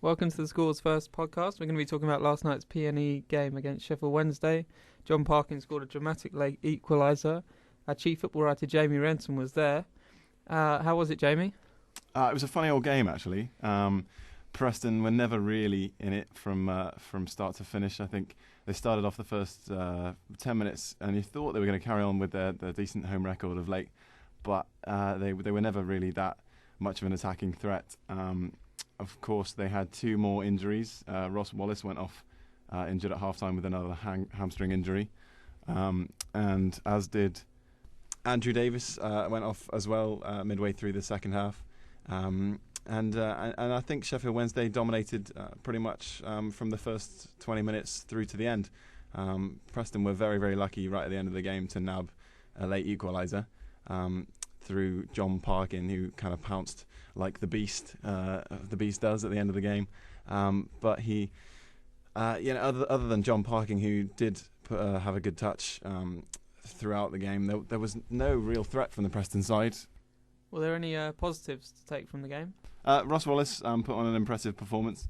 Welcome to the Scores First podcast. We're going to be talking about last night's PNE game against Sheffield Wednesday. John Parkin scored a dramatic late equaliser. Our chief football writer, Jamie Renton, was there. How was it, Jamie? It was a funny old game, actually. Preston were never really in it from start to finish. I think they started off the first 10 minutes and you thought they were going to carry on with their decent home record of late, but they were never really that much of an attacking threat. Of course, they had two more injuries. Ross Wallace went off injured at half-time with another hamstring injury, and as did Andrew Davis, went off as well midway through the second half. And I think Sheffield Wednesday dominated pretty much from the first 20 minutes through to the end. Preston were very, very lucky right at the end of the game to nab a late equaliser through John Parkin, who kind of pounced like the beast does at the end of the game. But he, other than John Parkin, who did have a good touch throughout the game, there was no real threat from the Preston side. Were there any positives to take from the game? Ross Wallace put on an impressive performance.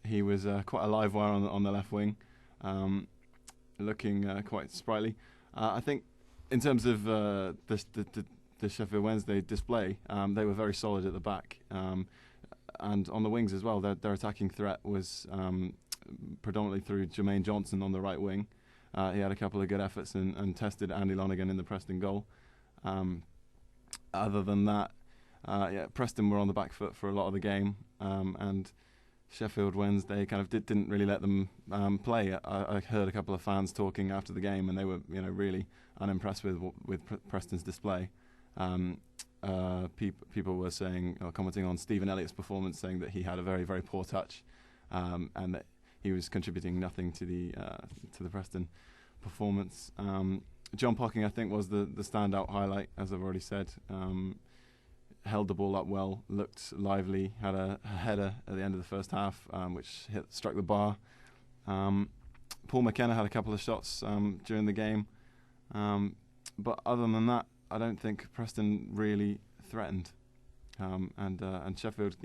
He was quite a live wire on the left wing, looking quite sprightly. I think in terms of the Sheffield Wednesday display, they were very solid at the back, and on the wings as well. Their attacking threat was predominantly through Jermaine Johnson on the right wing. He had a couple of good efforts and tested Andy Lonergan in the Preston goal. Other than that, Preston were on the back foot for a lot of the game, and Sheffield Wednesday kind of didn't really let them play. I heard a couple of fans talking after the game, and they were really unimpressed with Preston's display. People were saying, or commenting on Stephen Elliott's performance, saying that he had a very, very poor touch, and that he was contributing nothing to the Preston performance. John Parkin, I think, was the standout highlight, as I've already said. Held the ball up well, looked lively, had a header at the end of the first half, which struck the bar. Paul McKenna had a couple of shots during the game. But other than that, I don't think Preston really threatened. And Sheffield,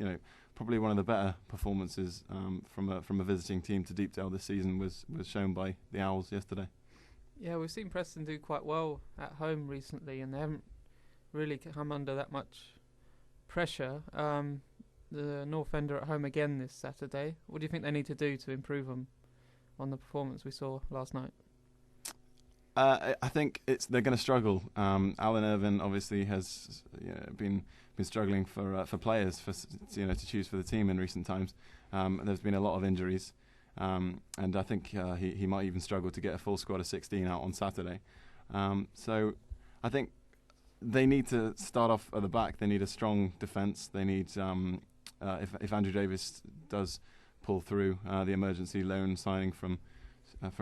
probably one of the better performances from a visiting team to Deepdale this season was shown by the Owls yesterday. Yeah, we've seen Preston do quite well at home recently, and they haven't really come under that much pressure. The North End are at home again this Saturday. What do you think they need to do to improve on the performance we saw last night? I think they're going to struggle. Alan Irvine obviously has been struggling for players to choose for the team in recent times. There's been a lot of injuries, and I think he might even struggle to get a full squad of 16 out on Saturday. So I think they need to start off at the back. They need a strong defence. They need if Andrew Davis does pull through the emergency loan signing from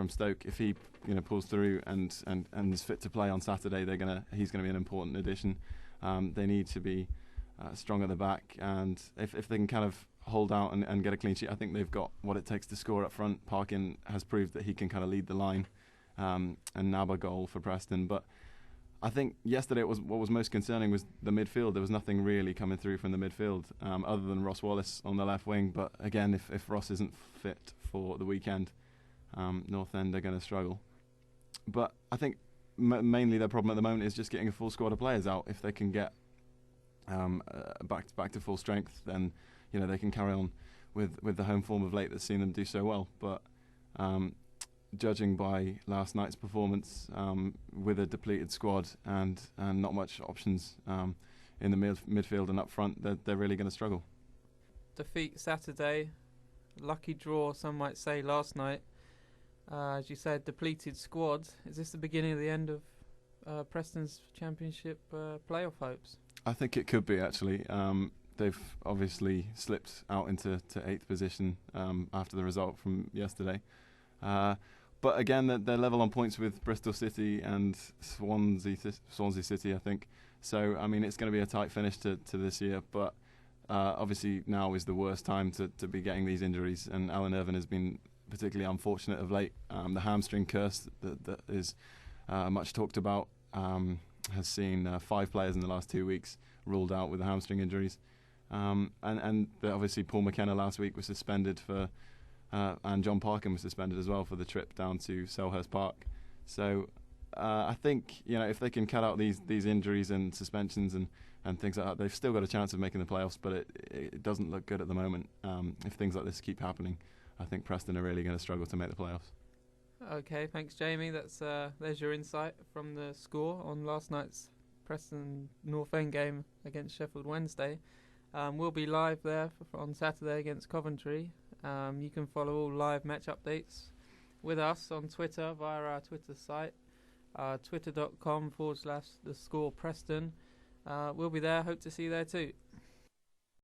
Stoke, if he pulls through and is fit to play on Saturday, he's going to be an important addition. They need to be strong at the back, and if they can kind of hold out and get a clean sheet, I think they've got what it takes to score up front. Parkin has proved that he can kind of lead the line and nab a goal for Preston. But I think yesterday what was most concerning was the midfield. There was nothing really coming through from the midfield other than Ross Wallace on the left wing. But again, if Ross isn't fit for the weekend, North End are going to struggle. But I think mainly their problem at the moment is just getting a full squad of players out. If they can get back to full strength, then they can carry on with the home form of late that's seen them do so well. But judging by last night's performance, with a depleted squad and not much options in the midfield and up front, they're really going to struggle. Defeat Saturday, lucky draw some might say last night. As you said, depleted squad. Is this the beginning of the end of Preston's Championship playoff hopes? I think it could be, actually. They've obviously slipped out into 8th position after the result from yesterday. But again, they're level on points with Bristol City and Swansea City, I think. So, I mean, it's going to be a tight finish to this year. But obviously now is the worst time to be getting these injuries. And Alan Irvine has been particularly unfortunate of late. The hamstring curse that is much talked about has seen 5 players in the last 2 weeks ruled out with the hamstring injuries. And obviously Paul McKenna last week was suspended for, and John Parkin was suspended as well for the trip down to Selhurst Park. So I think if they can cut out these injuries and suspensions and things like that, they've still got a chance of making the playoffs. But it doesn't look good at the moment. If things like this keep happening, I think Preston are really going to struggle to make the playoffs. Okay, thanks, Jamie. There's your insight from the score on last night's Preston North End game against Sheffield Wednesday. We'll be live there on Saturday against Coventry. You can follow all live match updates with us on Twitter via our Twitter site, twitter.com/thescorepreston. We'll be there. Hope to see you there too.